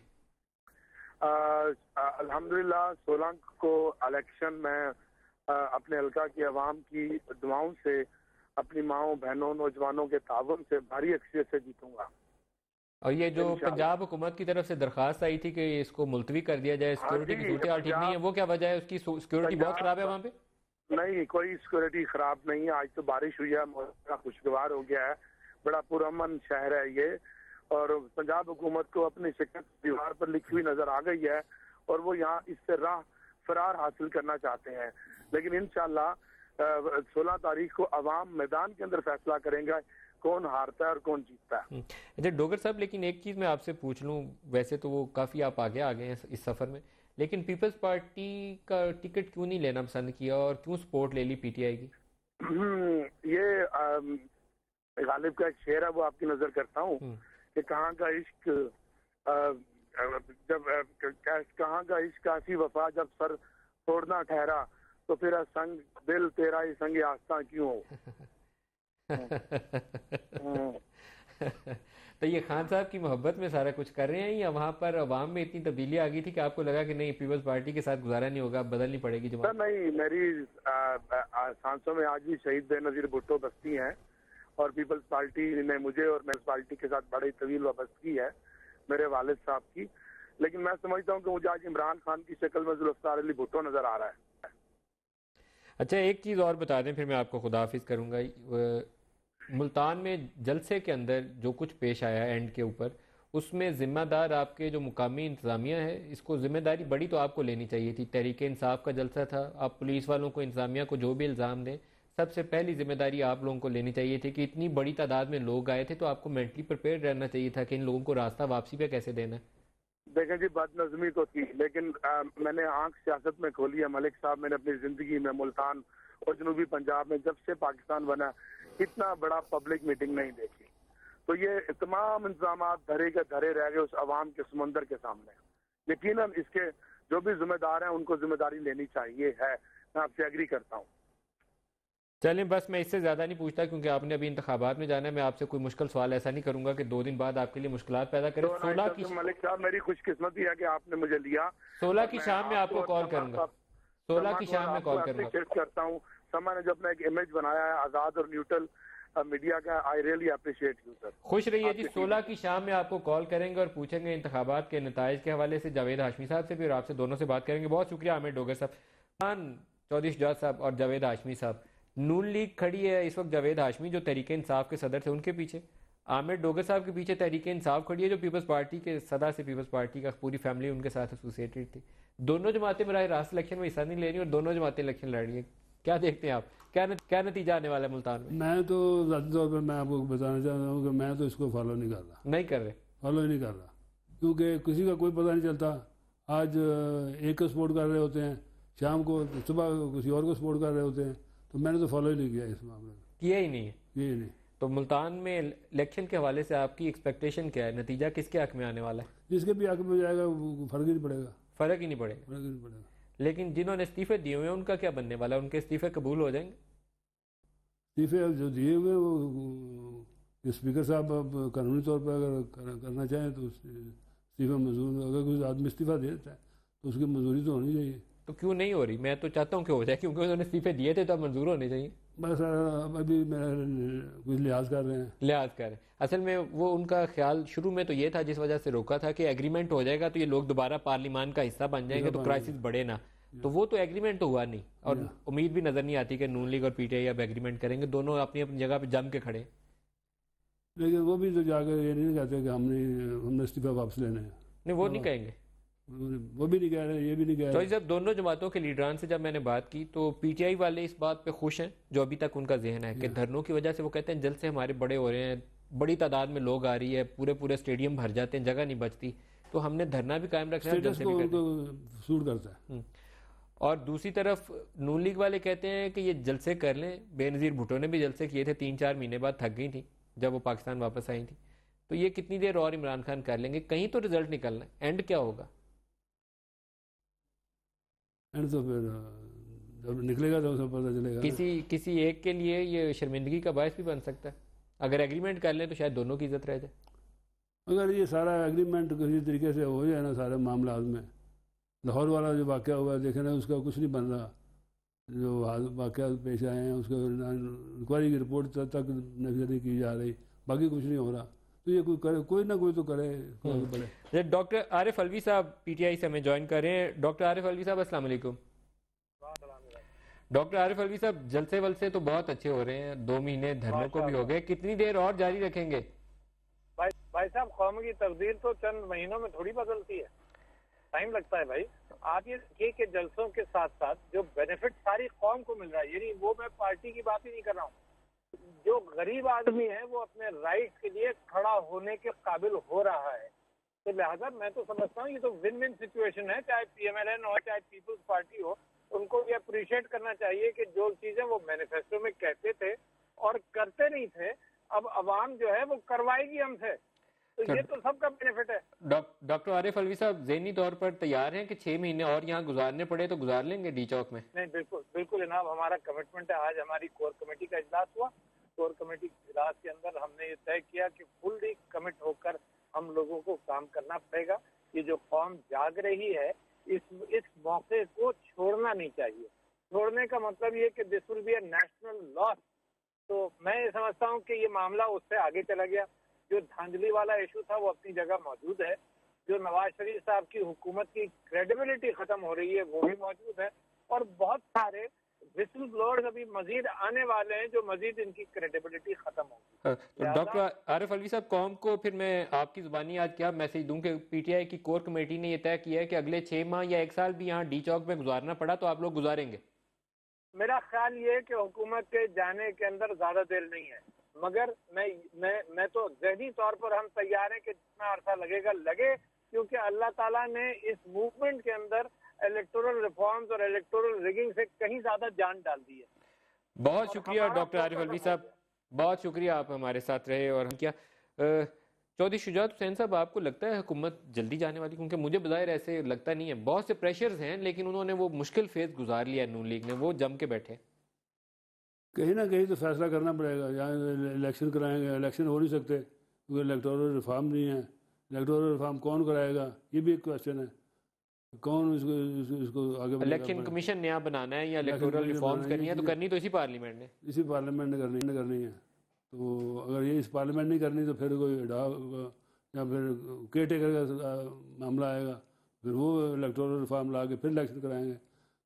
अल्हम्दुलिल्लाह 16 को इलेक्शन में अपने हल्का की आवाम की दुआओं से, अपनी माओं बहनों नौजवानों के ताउन से भारी अक्सरियत से जीतूंगा। और ये जो पंजाब हुकूमत की तरफ से दरखास्त आई थी कि इसको मुलतवी कर दिया जाए, सिक्योरिटी की सूरत हाल ठीक नहीं है, वो क्या वजह है? उसकी सिक्योरिटी बहुत खराब है वहाँ पे? नहीं, कोई सिक्योरिटी खराब नहीं है। आज तो बारिश हुई है, मौसम खुशगवार हो गया है, बड़ा पुरअमन शहर है ये। और पंजाब हुकूमत को अपनी शिकस्त दीवार पर लिखी हुई नजर आ गई है और वो यहाँ इससे राह फरार हासिल करना चाहते हैं। लेकिन इंशाल्लाह 16 तारीख को अवाम मैदान के अंदर फैसला करेंगे कौन हारता है और कौन जीतता है। अच्छा डोगर साहब, लेकिन एक चीज़ मैं आपसे पूछ लूँ, वैसे तो वो काफ़ी आप आगे आ गए हैं इस सफ़र में, लेकिन पीपल्स पार्टी का टिकट क्यों नहीं लेना पसंद किया और क्यों सपोर्ट ले ली पीटीआई की? ये गालिब का एक शेर है, वो आपकी नजर करता हूँ कि कहाँ का इश्क कहाँ का इश्क आसी वफा जब सर छोड़ना ठहरा, तो फिर संग दिल तेरा ही संग आस्था क्यों हो। तो ये खान साहब की मोहब्बत में सारा कुछ कर रहे हैं या वहाँ पर अवाम में इतनी तब्दीली आ गई थी कि आपको लगा कि नहीं पीपल्स पार्टी के साथ गुजारा नहीं होगा, बदलनी पड़ेगी जमात? नहीं, मेरी सांसों में आज भी शहीद बेनजीर भुट्टो बस्ती हैं और पीपल्स पार्टी ने मुझे और मेरे पार्टी के साथ बड़ी तवील वाबस्तगी है मेरे वालिद साहब की। लेकिन मैं समझता हूँ कि मुझे आज इमरान खान की शक्ल में जुल्फ़िकार अली भुट्टो नजर आ रहा है। अच्छा, एक चीज़ और बता दें, फिर मैं आपको खुदाफिज करूँगा। मुल्तान में जलसे के अंदर जो कुछ पेश आया एंड के ऊपर, उसमें ज़िम्मेदार आपके जो मुकामी इंतज़ामिया है, इसको ज़िम्मेदारी बड़ी तो आपको लेनी चाहिए थी। तहरीक इंसाफ का जलसा था, आप पुलिस वालों को, इंतज़ामिया को जो भी इल्ज़ाम दें, सबसे पहली जिम्मेदारी आप लोगों को लेनी चाहिए थी कि इतनी बड़ी तादाद में लोग आए थे तो आपको मेंटली प्रिपेयर रहना चाहिए था कि इन लोगों को रास्ता वापसी पे कैसे देना है। देखें जी, बदनज़मी तो थी, लेकिन मैंने आंख सियासत में खोली है मलिक साहब। मैंने अपनी जिंदगी में मुल्तान और जनूबी पंजाब में जब से पाकिस्तान बना इतना बड़ा पब्लिक मीटिंग नहीं देखी। तो ये तमाम इंतजाम धरे के धरे रह गए उस अवाम के समुंदर के सामने। यकीनन इसके जो भी जिम्मेदार हैं उनको जिम्मेदारी लेनी चाहिए है, मैं आपसे एग्री करता हूँ। चलें, बस मैं इससे ज़्यादा नहीं पूछता क्योंकि आपने अभी इंतखाबात में जाना है। मैं आपसे कोई मुश्किल सवाल ऐसा नहीं करूंगा कि 2 दिन बाद आपके लिए मुश्किलात पैदा करे। 16 की मलिक साहब, मेरी खुशकिस्मती है कि आपने मुझे लिया। 16 की शाम में आपको कॉल करूंगा। 16 की शाम में कॉल करूंगा। करता हूँ समा ने जो अपना एक इमेज बनाया है आजाद और न्यूट्रल मीडिया का, I really appreciate you sir. खुश रहिए जी। 16 की शाम में आपको कॉल करेंगे और पूछेंगे इंतखाबात के नताइज के हवाले से जावेद हाशमी साहब से भी, और आपसे दोनों से बात करेंगे। बहुत शुक्रिया आमिर डोगर साहब, चौधरी शुजात साहब और जावेद हाशमी साहब। नून लीग खड़ी है इस वक्त, जावेद हाशमी जो तहरीक इंसाफ के सदर थे उनके पीछे, आमिर डोगर साहब के पीछे तहरीक इंसाफ खड़ी है जो पीपल्स पार्टी के सदर से, पीपल्स पार्टी का पूरी फैमिली उनके साथ एसोसिएटेड थी। दोनों जमातें बराह रास्त इलेक्शन में हिस्सा नहीं ले रही और दोनों जमातें इलेक्शन लड़ रही है। क्या देखते हैं आप, क्या नतीजा आने वाला है मुल्तान में? मैं तो ज़ाती तौर पर मैं आपको बताना चाहता हूँ कि मैं तो इसको फॉलो नहीं कर रहा। नहीं कर रहे? फॉलो ही नहीं कर रहा क्योंकि किसी का कोई पता नहीं चलता। आज एक को सपोर्ट कर रहे होते हैं, शाम को सुबह किसी और को सपोर्ट कर रहे होते हैं। तो मैंने तो फॉलो ही नहीं किया इस मामले में, किया ही नहीं है। ये नहीं। तो मुल्तान में इलेक्शन के हवाले से आपकी एक्सपेक्टेशन क्या है? नतीजा किसके हक में आने वाला है? जिसके भी हक में जाएगा वो फर्क ही नहीं पड़ेगा। फर्क ही नहीं पड़ेगा। फर्क ही नहीं पड़ेगा। लेकिन जिन्होंने इस्तीफे दिए हुए हैं उनका क्या बनने वाला है? उनके इस्तीफे कबूल हो जाएंगे? इस्तीफे जो दिए हुए वो स्पीकर साहब अब कानूनी तौर पर अगर करना चाहें तो इस्तीफा मंजूर, अगर कोई आदमी इस्तीफा दे देता है तो उसकी मंजूरी तो होनी चाहिए। तो क्यों नहीं हो रही? मैं तो चाहता हूँ कि हो जाए, क्योंकि उन्होंने इस्तीफे दिए थे तो अब मंजूर होने चाहिए। बस अभी कुछ लिहाज कर रहे हैं। लिहाज कर रहे हैं। असल में वो उनका ख्याल शुरू में तो ये था, जिस वजह से रोका था, कि एग्रीमेंट हो जाएगा तो ये लोग दोबारा पार्लियामान का हिस्सा बन जाएंगे तो क्राइसिस बढ़े ना। तो वो तो एग्रीमेंट तो हुआ नहीं, और उम्मीद भी नजर नहीं आती कि नून लीग और पीटीआई अब एग्रीमेंट करेंगे। दोनों अपनी अपनी जगह पे जम के खड़े। लेकिन वो भी तो जाकर ये नहीं कहते कि हमने इस्तीफा वापस लेने हैं। नहीं, वो नहीं कहेंगे, वो भी नहीं कह रहे, ये भी नहीं कह रहे। तो जब दोनों जमातों के लीडरान से जब मैंने बात की तो पीटीआई वाले इस बात पे खुश हैं, जो अभी तक उनका जहन है कि धरनों की वजह से वो कहते हैं जल्द से हमारे बड़े हो रहे हैं, बड़ी तादाद में लोग आ रही है, पूरे पूरे स्टेडियम भर जाते हैं, जगह नहीं बचती, तो हमने धरना भी कायम रखना है, जलसे भी करना सूट करता है। और दूसरी तरफ नून लीग वाले कहते हैं कि ये जलसे कर लें। बेनज़ीर भुट्टो ने भी जलसे किए थे, 3-4 महीने बाद थक गई थी जब वो पाकिस्तान वापस आई थी। तो ये कितनी देर और इमरान खान कर लेंगे? कहीं तो रिजल्ट निकलना है। एंड क्या होगा? एंड तो फिर जब निकलेगा तो उसे पता चलेगा। किसी एक के लिए ये शर्मिंदगी का बायस भी बन सकता है। अगर एग्रीमेंट कर लें तो शायद दोनों की इज्जत रह जाए। अगर ये सारा एग्रीमेंट किसी तरीके से हो जाए ना सारे मामला में, लाहौर वाला जो वाक़या हुआ देखे ना, उसका कुछ नहीं बन रहा। जो वाक़या पेश आए हैं उसका इंक्वायरी की रिपोर्ट तक नजर की जा रही, बाकी कुछ नहीं हो रहा। तो ये कोई करे, कोई ना कोई तो करे। डॉक्टर आरिफ अलवी साहब पीटीआई से हमें ज्वाइन कर रहे हैं। डॉक्टर आरिफ अलवी साहब, अस्सलाम वालेकुम। डॉक्टर आरिफ अलवी साहब, जलसे वलसे तो बहुत अच्छे हो रहे हैं, 2 महीने धरनों को भी हो गए, कितनी देर और जारी रखेंगे? भाई साहब, कौम की तकदीर तो चंद महीनों में थोड़ी बदलती है, टाइम लगता है भाई। आप ये देखिए कि जलसों के साथ साथ जो बेनिफिट सारी कौम को मिल रहा है, यानी वो मैं पार्टी की बात ही नहीं कर रहा हूँ, जो गरीब आदमी है वो अपने राइट्स के लिए खड़ा होने के काबिल हो रहा है। तो लिहाजा मैं तो समझता हूँ ये तो विन विन सिचुएशन है, चाहे पीएमएलएन हो चाहे पीपल्स पार्टी हो। उनको ये अप्रिशिएट करना चाहिए कि जो चीजें वो मैनिफेस्टो में कहते थे और करते नहीं थे, अब अवाम जो है वो करवाएगी हमसे, तो ये तो सबका बेनिफिट है। डॉक्टर आरिफ अलवी साहब, ज़हनी तौर पर तैयार हैं कि 6 महीने और यहाँ गुजारने पड़े तो गुजार लेंगे डी चौक में? नहीं, बिल्कुल बिल्कुल जनाब, हमारा कमिटमेंट है। आज हमारी कोर कमेटी का इजलास हुआ। कोर कमेटी के इजलास के अंदर हमने ये तय किया कि फुल्ली कमिट होकर हम लोगों को काम करना पड़ेगा। ये जो कौम जाग रही है, इस मौके को छोड़ना नहीं चाहिए। छोड़ने का मतलब ये कि this will be a national loss तो मैं ये समझता हूँ कि ये मामला उससे आगे चला गया। जो धांधली वाला इशू था वो अपनी जगह मौजूद है, जो नवाज शरीफ साहब की हुकूमत की क्रेडिबिलिटी खत्म हो रही है वो भी मौजूद है, और बहुत सारे विसल ब्लोअर्स अभी मजीद आने वाले हैं जो मजीद इनकी क्रेडिबिलिटी खत्म होगी। तो डॉक्टर आरिफ अलवी साहब, कौम को फिर मैं आपकी जुबानी आज क्या मैसेज दूं कि पीटीआई की कोर कमेटी ने यह तय किया है कि अगले 6 माह या 1 साल भी यहाँ डी चौक में गुजारना पड़ा तो आप लोग गुजारेंगे? मेरा ख्याल ये है कि हुकूमत के जाने के अंदर ज्यादा देर नहीं है, मगर मैं तो ज़हनी तौर पर हम तैयार हैं कि जितना अरसा लगेगा लगे, क्योंकि अल्लाह ताला ने इस मूवमेंट के अंदर इलेक्टोरल रिफॉर्म्स और इलेक्टोरल रिगिंग से कहीं ज्यादा जान डाल दी है। बहुत शुक्रिया डॉक्टर आरिफ अलवी साहब, बहुत शुक्रिया, आप हमारे साथ रहे। और हम क्या चौधरी शुजात हुसैन साहब, आपको लगता है हुकूमत जल्दी जाने वाली? क्योंकि मुझे बज़ाहिर ऐसे लगता नहीं है, बहुत से प्रेशर्स हैं, लेकिन उन्होंने वो मुश्किल फेज गुजार लिया, नून लीग ने, वो जम के बैठे। कहीं ना कहीं तो फैसला करना पड़ेगा। यहाँ इलेक्शन कराएंगे, इलेक्शन हो नहीं सकते क्योंकि इलेक्टोरल रिफॉर्म नहीं है। इलेक्टोरल रिफॉर्म कौन कराएगा, ये भी एक क्वेश्चन है। कौन इसको आगे इलेक्शन कमीशन नया बनाना है या इलेक्टोरल रिफॉर्म्स करनी है, तो करनी तो इसी पार्लियामेंट ने, इसी पार्लियामेंट ने करनी है। तो अगर ये इस पार्लियामेंट नहीं करनी तो फिर कोई या फिर केयर टेकर का मामला आएगा, फिर वो इलेक्टोरल रिफॉर्म ला के फिर इलेक्शन कराएंगे।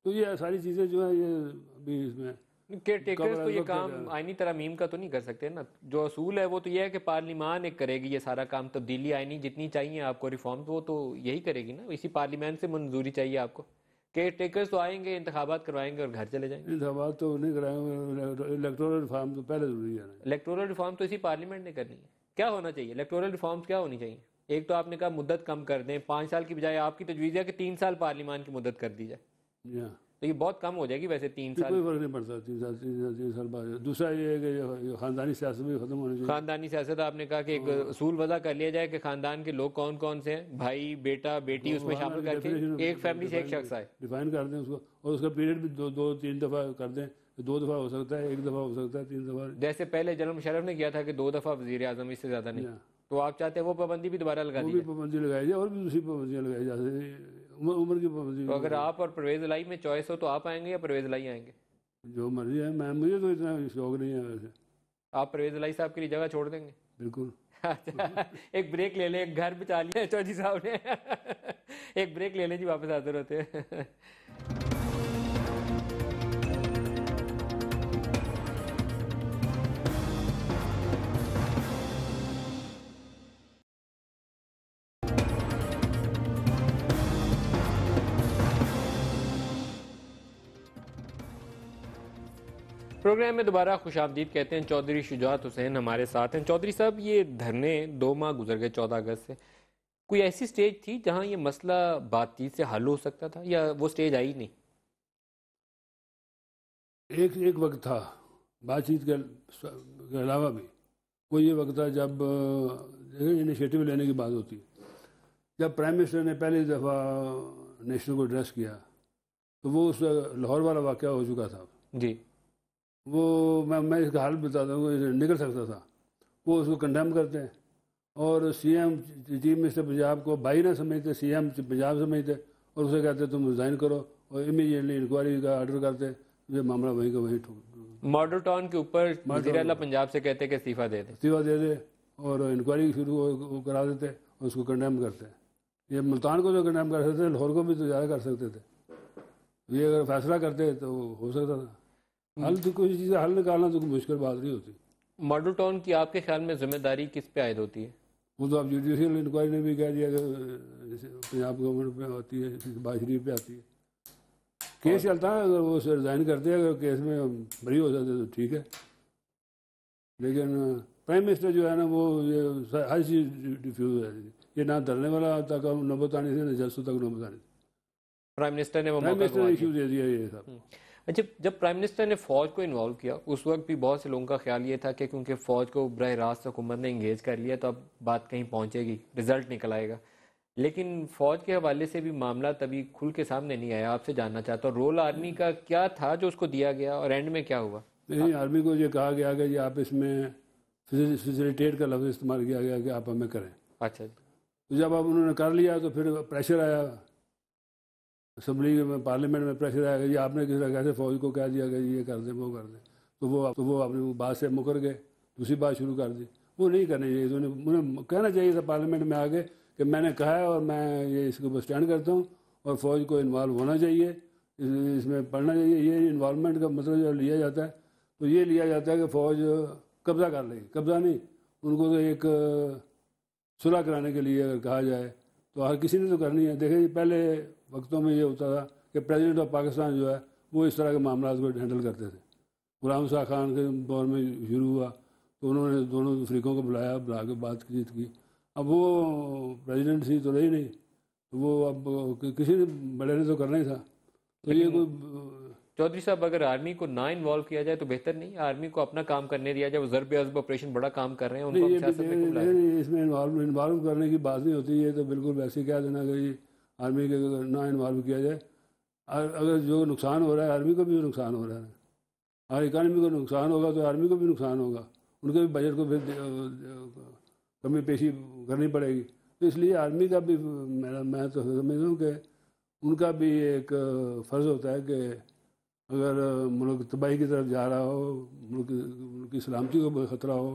तो ये सारी चीज़ें जो है ये अभी इसमें केयर टेकर्स तो ये काम आईनी तरमीम का तो नहीं कर सकते ना। जो असूल है वो तो ये है कि पार्लियामान एक करेगी ये सारा काम, तब्दीली आईनी जितनी चाहिए आपको रिफॉर्म, वो तो यही करेगी ना, इसी पार्लियामेंट से मंजूरी चाहिए आपको। केयर टेकर्स तो आएंगे, इंतखाबात करवाएंगे और घर चले जाएंगे। इंतखाबात तो नहीं कराएंगे, इलेक्टोरल रिफॉर्म तो पहले जरूरी है। इलेक्टोरल रिफॉर्म तो इसी पार्लियामेंट ने करनी है। क्या होना चाहिए इलेक्टोरल रिफॉर्म्स, क्या होनी चाहिए? एक तो आपने कहा मुद्दत कम कर दें, 5 साल की बजाय आपकी तजवीज़ है कि 3 साल पार्लियामान की मुद्दत कर दी जाए, तो ये बहुत कम हो जाएगी वैसे 3 साल। कोई फर्क नहीं पड़ता 3 साल बाद। दूसरा ये है कि खानदानी सियासत भी खत्म होनी चाहिए। खानदानी सियासत आपने कहा कि एक असूल वज़ा कर लिया जाए कि खानदान के लोग कौन कौन से हैं, भाई बेटा बेटी, उसमें शामिल करके एक फैमिली से एक शख्स आए, डिफाइन कर दें उसको, और उसका पीरियड भी 2-3 दफ़ा कर दें। 2 दफ़ा हो सकता है, 1 दफ़ा हो सकता है, 3 दफ़ा। जैसे पहले जनरल मुशर्रफ ने किया था कि 2 दफ़ा वज़ीर आज़म, इससे ज़्यादा नहीं। तो आप चाहते हैं वो पाबंदी भी दोबारा लगा दी? वो भी पाबंदी लगाई जाए, और भी दूसरी पाबंदियाँ लगाई जाए, उम्र की पाबंदी। तो अगर आप और परवेज़ इलाही में चॉइस हो तो आप आएंगे या परवेज़ इलाही आएंगे? जो मर्जी है। मुझे तो इतना शौक नहीं है वैसे। आप परवेज़ इलाही साहब के लिए जगह छोड़ देंगे? बिल्कुल। एक ब्रेक ले लें, एक घर बचा लिया चौधरी साहब ने। एक ब्रेक ले लें जी, वापस हाजिर होते हैं। प्रोग्राम में दोबारा खुशामदीद कहते हैं। चौधरी शुजात हुसैन हमारे साथ हैं। चौधरी साहब, ये धरने 2 माह गुजर गए 14 अगस्त से, कोई ऐसी स्टेज थी जहां ये मसला बातचीत से हल हो सकता था या वो स्टेज आई नहीं? एक वक्त था बातचीत के अलावा भी, कोई ये वक्त था जब इनिशिएटिव लेने की बात होती। जब प्राइम मिनिस्टर ने पहली दफ़ा नेशन को एड्रेस किया तो वो उस लाहौर वाला वाक़या हो चुका था जी। वो मैं इसका हाल बताता हूँ, निकल सकता था। वो उसको कंडेम करते हैं और सीएम चीफ मिनिस्टर पंजाब को भाई ना समझते, सीएम पंजाब समझते, और उसे कहते तुम रिज़ाइन करो, और इमीडिएटली इंक्वायरी का ऑर्डर करते, ये मामला वहीं का वहीं मॉडल टाउन के ऊपर वज़ीर आला पंजाब से कहते कि इस्तीफ़ा दे दे और इंक्वायरी शुरू करा देते और उसको कंडेम करते। ये मुल्तान को तो कंडेम कर सकते थे, लाहौर को भी तो ज़्यादा कर सकते थे। ये अगर फैसला करते तो हो सकता था। हल तो कोई चीज़ हल निकालना तो मुश्किल बात नहीं होती। मॉडल टाउन की आपके ख्याल में जिम्मेदारी किस पे आयद होती है? वो तो अब जुडिशियल इंक्वायरी ने भी कह दिया कि पंजाब गवर्नमेंट पे होती है, बाज शरीफ पे आती है। केस चलता है, अगर वो रिज़ाइन करते हैं, अगर केस में बरी हो जाते तो ठीक है, लेकिन प्राइम मिनिस्टर जो है ना वो ये हर चीज़ डिफ्यूज है। ये ना धरने वाला तक नौबत आनी थी, ना जलसों तक नौबत आनी थी। प्राइम मिनिस्टर ने इशू दे दिया ये सब। अच्छा, जब प्राइम मिनिस्टर ने फ़ौज को इन्वॉल्व किया उस वक्त भी बहुत से लोगों का ख्याल ये था कि क्योंकि फ़ौज को बरह रास्त हुकूमत ने इंगेज कर लिया तो अब बात कहीं पहुंचेगी, रिजल्ट निकल आएगा। लेकिन फ़ौज के हवाले से भी मामला तभी खुल के सामने नहीं आया। आपसे जानना चाहता हूँ रोल आर्मी का क्या था जो उसको दिया गया और एंड में क्या हुआ? नहीं, आर्मी को ये कहा गया कि आप इसमें फैसिलिटेट का लफ्ज़ इस्तेमाल किया गया कि आप हमें करें। अच्छा, तो जब अब उन्होंने कर लिया तो फिर प्रेशर आया, असम्बली में पार्लियामेंट में प्रेशर आया कि आपने किस तरह कैसे फ़ौज को कह दिया कि ये कर दें वो कर दें। तो वो अपनी बात से मुकर गए, दूसरी बात शुरू कर दी। वो नहीं करनी चाहिए, उन्हें कहना चाहिए था पार्लियामेंट में आके कि मैंने कहा है और मैं ये इसके ऊपर स्टैंड करता हूँ और फ़ौज को इन्वॉल्व होना चाहिए, इसमें पढ़ना चाहिए। ये इन्वॉल्वमेंट का मतलब जो लिया जाता है तो ये लिया जाता है कि फ़ौज कब्ज़ा कर लेगी, कब्ज़ा नहीं, उनको तो एक सुलह कराने के लिए अगर कहा जाए तो हर किसी ने तो करनी है। देखिए पहले वक्तों में ये होता था कि प्रेसिडेंट ऑफ पाकिस्तान जो है वो इस तरह के मामला को हैंडल करते थे। गुलाम शाह खान के दौर में शुरू हुआ तो उन्होंने दोनों अफ्रीकों को बुला के बातचीत की। अब वो प्रेसिडेंट थी तो रही नहीं, तो वो अब किसी ने बड़े ने तो करना ही था। तो ये कोई चौधरी साहब, अगर आर्मी को ना इन्वॉल्व किया जाए तो बेहतर नहीं? आर्मी को अपना काम करने दिया जाए, वो ज़रब अज़ब ऑपरेशन बड़ा काम कर रहे हैं, उनको हम सियासत में क्यों बुलाएं? इसमें इन्वॉल्व करने की बात नहीं होती है, तो बिल्कुल वैसे कह देना कि आर्मी के ना इन्वॉल्व किया जाए। अगर जो नुकसान हो रहा है आर्मी को भी नुकसान हो रहा है, और इकानमी को नुकसान होगा तो आर्मी को भी नुकसान होगा, उनके भी बजट को फिर कमी पेशी करनी पड़ेगी। तो इसलिए आर्मी का भी मैं तो समझता हूँ कि उनका भी एक फ़र्ज़ होता है कि अगर मुल्क तबाही की तरफ जा रहा हो, मुल्क की सलामती को ख़तरा हो,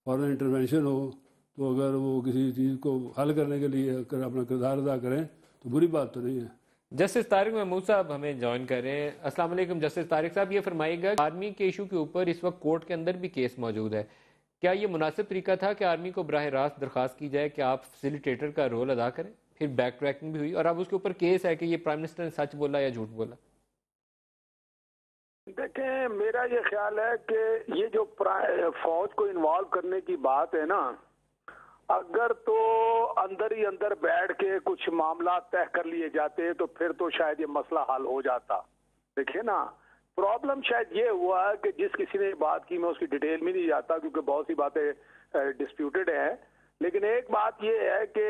फॉरेन इंटरवेंशन हो, तो अगर वो किसी चीज़ को हल करने के लिए अगर अपना किरदार अदा करें तो बुरी बात तो नहीं है। जस्टिस तारिक महमूद साहब हमें ज्वाइन कर रहे हैं। अस्सलाम वालेकुम जस्टिस तारिक साहब, ये फरमाइएगा, आर्मी के इशू के ऊपर इस वक्त कोर्ट के अंदर भी केस मौजूद है, क्या ये मुनासिब तरीका था कि आर्मी को बराह रास्त दरख्वास्त की जाए कि आप फैसिलिटेटर का रोल अदा करें? फिर बैक ट्रैकिंग भी हुई और अब उसके ऊपर केस है कि ये प्राइम मिनिस्टर ने सच बोला या झूठ बोला। देखें, मेरा ये ख्याल है कि ये जो फौज को इन्वॉल्व करने की बात है ना, अगर तो अंदर ही अंदर बैठ के कुछ मामला तय कर लिए जाते तो फिर तो शायद ये मसला हल हो जाता। देखिए ना, प्रॉब्लम शायद ये हुआ कि जिस किसी ने बात की, मैं उसकी डिटेल में नहीं जाता क्योंकि बहुत सी बातें डिस्प्यूटेड हैं, लेकिन एक बात ये है कि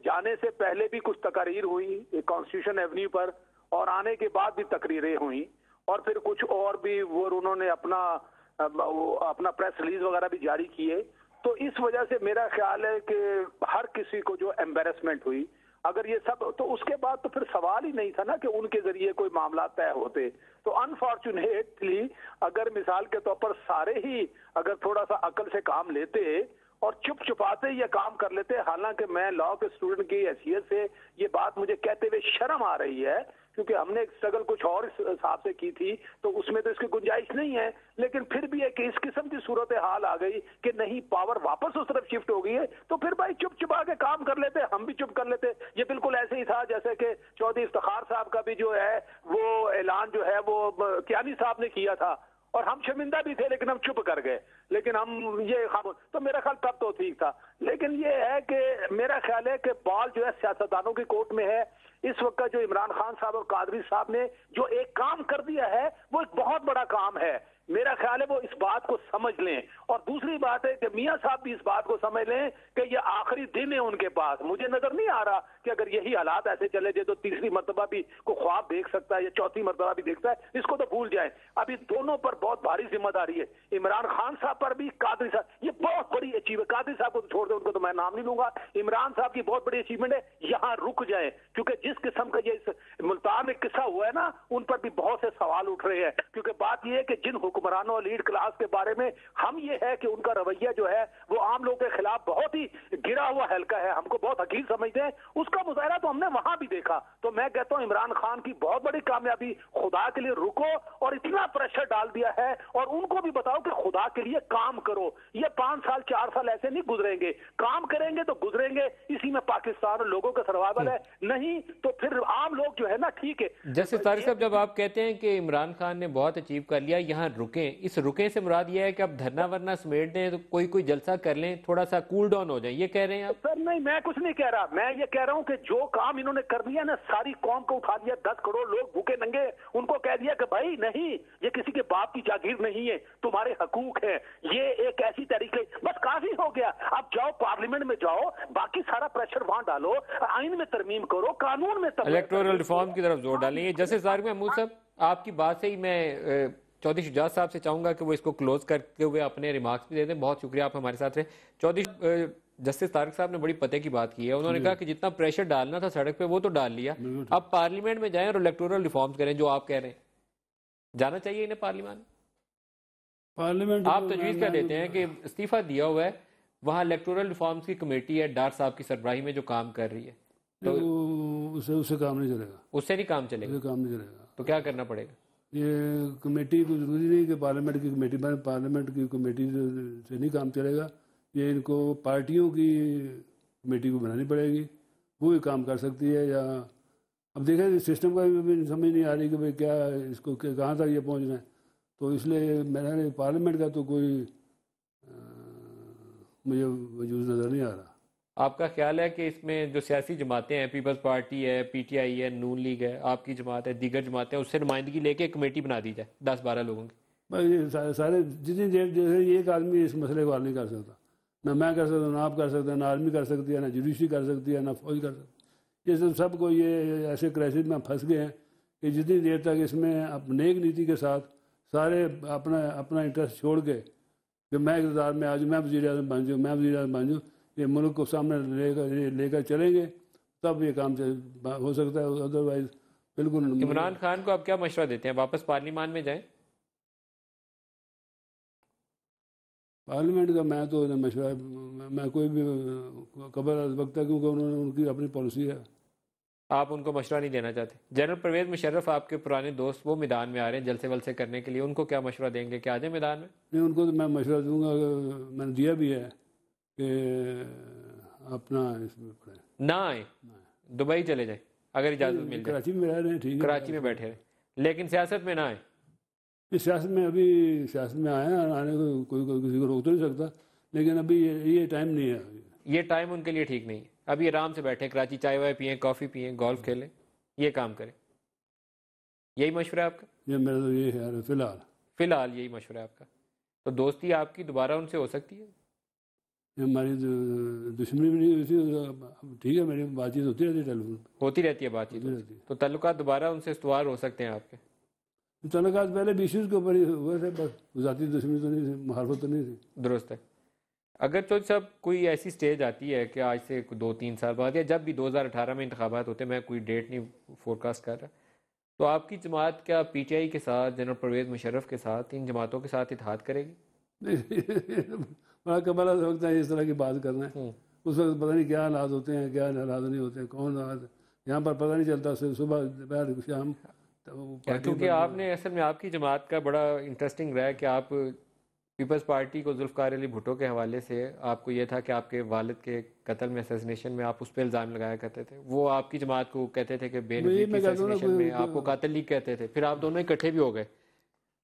जाने से पहले भी कुछ तकरीर हुई कॉन्स्टिट्यूशन एवेन्यू पर, और आने के बाद भी तकरीरें हुई, और फिर कुछ और भी वो उन्होंने अपना प्रेस रिलीज वगैरह भी जारी किए। तो इस वजह से मेरा ख्याल है कि हर किसी को जो एम्बेरसमेंट हुई, अगर ये सब, तो उसके बाद तो फिर सवाल ही नहीं था ना कि उनके जरिए कोई मामला तय होते। तो अनफॉर्चुनेटली अगर मिसाल के तौर पर सारे ही अगर थोड़ा सा अकल से काम लेते और चुप चुपाते ये काम कर लेते, हालांकि मैं लॉ के स्टूडेंट की हैसियत से ये बात मुझे कहते हुए शर्म आ रही है क्योंकि हमने एक स्ट्रगल कुछ और इस हिसाब से की थी, तो उसमें तो इसकी गुंजाइश नहीं है, लेकिन फिर भी एक इस किस्म की सूरत हाल आ गई कि नहीं, पावर वापस उस तरफ शिफ्ट हो गई है, तो फिर भाई चुप चुपा के काम कर लेते, हम भी चुप कर लेते। ये बिल्कुल ऐसे ही था जैसे कि चौधरी इफ्तिखार साहब का भी जो है वो ऐलान जो है वो कियानी साहब ने किया था, और हम शर्मिंदा भी थे लेकिन हम चुप कर गए, लेकिन हम ये खामोश, तो मेरा ख्याल तब तो ठीक था। लेकिन ये है कि मेरा ख्याल है कि बॉल जो है सियासतदानों की कोर्ट में है। इस वक्त जो इमरान खान साहब और कादरी साहब ने जो एक काम कर दिया है वो एक बहुत बड़ा काम है, मेरा ख्याल है वो इस बात को समझ लें। और दूसरी बात है कि मियां साहब भी इस बात को समझ लें कि ये आखिरी दिन है उनके पास। मुझे नजर नहीं आ रहा कि अगर यही हालात ऐसे चले जाए तो तीसरी मर्तबा भी को ख्वाब देख सकता है या चौथी मर्तबा भी देखता है, इसको तो भूल जाए। अभी दोनों पर बहुत भारी जिम्मेदारी है, इमरान खान साहब पर भी, कादरी साहब, ये बहुत बड़ी अचीवमेंट। कादरी साहब को तो छोड़ दे, उनको तो मैं नाम नहीं लूंगा, इमरान साहब की बहुत बड़ी अचीवमेंट है, यहाँ रुक जाए, क्योंकि जिस किस्म का ये मुल्तान में किस्सा हुआ है ना, उन पर भी बहुत से सवाल उठ रहे हैं। क्योंकि बात यह है कि जिन हुक्मरानों और लीड क्लास के बारे में हम ये है कि उनका रवैया जो है वो आम लोगों के खिलाफ बहुत ही गिरा हुआ हल्का है, हमको बहुत हकीर समझते हैं, उसका मुजाहरा तो हमने वहां भी देखा। तो मैं कहता हूं इमरान खान की बहुत बड़ी कामयाबी, खुदा के लिए रुको, और इतना प्रेशर डाल दिया है, और उनको भी बताओ कि खुदा के लिए काम करो। ये 5 साल 4 साल ऐसे नहीं गुजरेंगे, काम करेंगे तो गुजरेंगे, इसी में पाकिस्तान और लोगों का सर्वाइवल है, नहीं तो फिर आम लोग जो है ना, ठीक है। जैसे तारिक साहब, जब आप कहते हैं कि इमरान खान ने बहुत अचीव कर लिया, यहाँ रुके, इस रुके से मुराद यह है कि अब धरना वरना समेट दें, तो कोई जलसा कर लें, थोड़ा सा कूल डाउन हो जाए, ये कह रहे हैं आप? सर नहीं, मैं कुछ नहीं कह रहा, मैं ये कह रहा हूं कि जो काम इन्होंने कर दिया ना, सारी कौम को उठा दिया, 10 करोड़ लोग भूखे नंगे, उनको कह दिया कि भाई नहीं, ये किसी के बाप की जागीर नहीं है, तुम्हारे हकूक है, ये एक ऐसी तरीके, बस काफी हो गया। अब जाओ पार्लियामेंट में जाओ, बाकी सारा प्रेशर वहां डालो, आइन में तरमीम करो, कानून में इलेक्टोरल रिफॉर्म की तरफ जोर डालेंगे। जैसे तारिक महमूद साहब, आपकी बात से ही मैं चौधरी शुजात साहब से चाहूंगा कि वो इसको क्लोज करते हुए अपने रिमार्क्स भी दे दें। बहुत शुक्रिया, आप हमारे साथ रहे। चौधरी जस्टिस तारिक साहब ने बड़ी पते की बात की है, उन्होंने कहा कि जितना प्रेशर डालना था सड़क पे वो तो डाल लिया, अब पार्लियामेंट में जाएं और इलेक्टोरल रिफॉर्म्स करें, जो आप कह रहे हैं। जाना चाहिए इन्हें पार्लियामेंट। पार्लियामेंट आप तजवीज़ क्या देते हैं कि इस्तीफा दिया हुआ है, वहाँ इलेक्टोरल रिफॉर्म्स की कमेटी है डार साहब की सरबराही में जो काम कर रही है, तो उससे काम नहीं चलेगा, उससे नहीं काम चलेगा, उससे काम नहीं चलेगा। तो क्या करना पड़ेगा? ये कमेटी को जरूरी नहीं कि पार्लियामेंट की कमेटी बने, पार्लियामेंट की कमेटी से नहीं काम चलेगा, ये इनको पार्टियों की कमेटी को बनानी पड़ेगी, वो ही काम कर सकती है। या अब देखें सिस्टम का भी समझ नहीं आ रही कि भाई क्या इसको कहाँ तक ये पहुँचना है, तो इसलिए मैंने पार्लियामेंट का तो कोई मुझे वजूद नज़र नहीं आ रहा। आपका ख्याल है कि इसमें जो सियासी जमातें हैं, पीपल्स पार्टी है, पीटीआई है, नून लीग है, आपकी जमात है, दीगर जमातें हैं, उससे नुमाइंदगी लेके एक कमेटी बना दी जाए 10-12 लोगों की? भाई ये सारे जितनी देर जैसे एक आदमी इस मसले को हल नहीं कर सकता, ना मैं कर सकता हूँ, ना आप कर सकते हैं, ना आर्मी कर सकती है, ना जुडिशरी कर सकती है, ना फौज कर सकती है। ये सबको ये ऐसे क्राइसिस में फंस गए हैं कि जितनी देर तक इसमें अपने एक नीति के साथ सारे अपना अपना इंटरेस्ट छोड़ के कि मैं इक़्तिदार में आ जाऊँ, मैं वज़ीर आज़म बन जाऊँ, मैं वज़ीर आज़म बन जाऊँ, ये मुल्क को सामने लेकर चलेंगे तब ये काम हो सकता है, अदरवाइज बिल्कुल। इमरान खान को आप क्या मशवरा देते हैं, वापस पार्लियामान में जाएं? पार्लियामेंट का मैं तो मशवरा, मैं कोई भी खबर वक्त है, क्योंकि उन्होंने उनकी अपनी पॉलिसी है। आप उनको मशवरा नहीं देना चाहते? जनरल परवेज मुशर्रफ आपके पुराने दोस्त, वो मैदान में आ रहे हैं जलसे वलसे करने के लिए, उनको क्या मशवरा देंगे कि आ जाए मैदान में? नहीं, उनको तो मैं मशवरा दूंगा, मैंने दिया भी है कि अपना इसमें पड़े, ना आए, दुबई चले जाए अगर इजाज़त मिल जाए, कराची में रह रहे हैं, ठीक है, कराची में बैठे रहे, लेकिन सियासत में ना आए। इस सियासत में अभी सियासत में आए हैं, आने को कोई किसी को रोक तो नहीं सकता, लेकिन अभी ये टाइम नहीं है, ये टाइम उनके लिए ठीक नहीं है। अभी आराम से बैठे कराची, चाय वाय पिए, कॉफ़ी पिए, गोल्फ खेलें, ये काम करें। यही मशवरा है आपका? ये मेरा तो ये है फिलहाल यही मशवरा है आपका। तो दोस्ती आपकी दोबारा उनसे हो सकती है? हमारी दुश्मनी भी नहीं हुई थी, ठीक है, मेरी बातचीत होती रहती है, टेलीफोन होती रहती है बातचीत, तो ताल्लुकात दोबारा उनसे इस्तवार हो सकते हैं आपके? ताल्लुकात पहले भी इश्यूज़ के ऊपर ही हुए थे, बस ज़ाती दुश्मनी तो नहीं थी, मुखालफत तो नहीं थी। दुरुस्त है। अगर तो सब कोई ऐसी स्टेज आती है कि आज से 2-3 साल बाद या जब भी 2018 में इंतखाबात होते, मैं कोई डेट नहीं फोरकास्ट कर रहा, तो आपकी जमात क्या पीटीआई के साथ, जनरल परवेज मुशर्रफ के साथ, इन जमातों के साथ इत्तेहाद करेगी? बड़ा कमाल वक्त है इस तरह की बात करना है, उस वक्त पता नहीं क्या हालात होते हैं, क्या हालात नहीं होते हैं, कौन हालात यहाँ पर पता नहीं चलता, सुबह दोपहर शाम। क्योंकि आपने असल में आपकी जमात का बड़ा इंटरेस्टिंग रहा है कि आप पीपल्स पार्टी को जुल्फ़िकार अली भुट्टो के हवाले से आपको ये था कि आपके वालिद के कत्ल में, असैसिनेशन में आप उस पर इल्ज़ाम लगाया करते थे, वो आपकी जमात को कहते थे कि बेनज़ीर की असैसिनेशन में आपको कातिल लीग कहते थे, फिर आप दोनों इकट्ठे भी हो गए।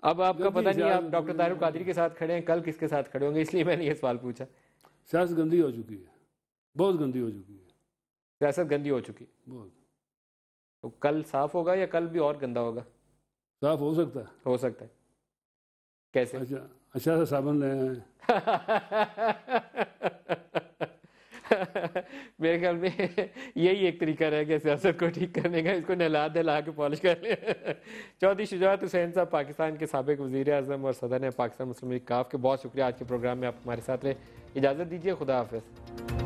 अब आपका पता नहीं आप डॉक्टर ताहिर कादरी के साथ खड़े हैं, कल किसके साथ खड़े होंगे, इसलिए मैंने ये सवाल पूछा। सियासत गंदी हो चुकी है, बहुत गंदी हो चुकी है, सियासत गंदी हो चुकी है बहुत। तो कल साफ होगा या कल भी और गंदा होगा? साफ हो सकता है, हो सकता है। कैसे? अच्छा सा साबुन ले आए। मेरे ख्याल में यही एक तरीका रह गया सियासत को ठीक करने का, इसको नहला दहला के पॉलिश कर ले। चौधरी शुजात हुसैन साहब पाकिस्तान के साबिक वज़ीर आज़म और सदर पाकिस्तान मुस्लिम लीग काफ के बहुत शुक्रिया, आज के प्रोग्राम में आप हमारे साथ रहे। इजाज़त दीजिए, खुदा हाफ़िज़।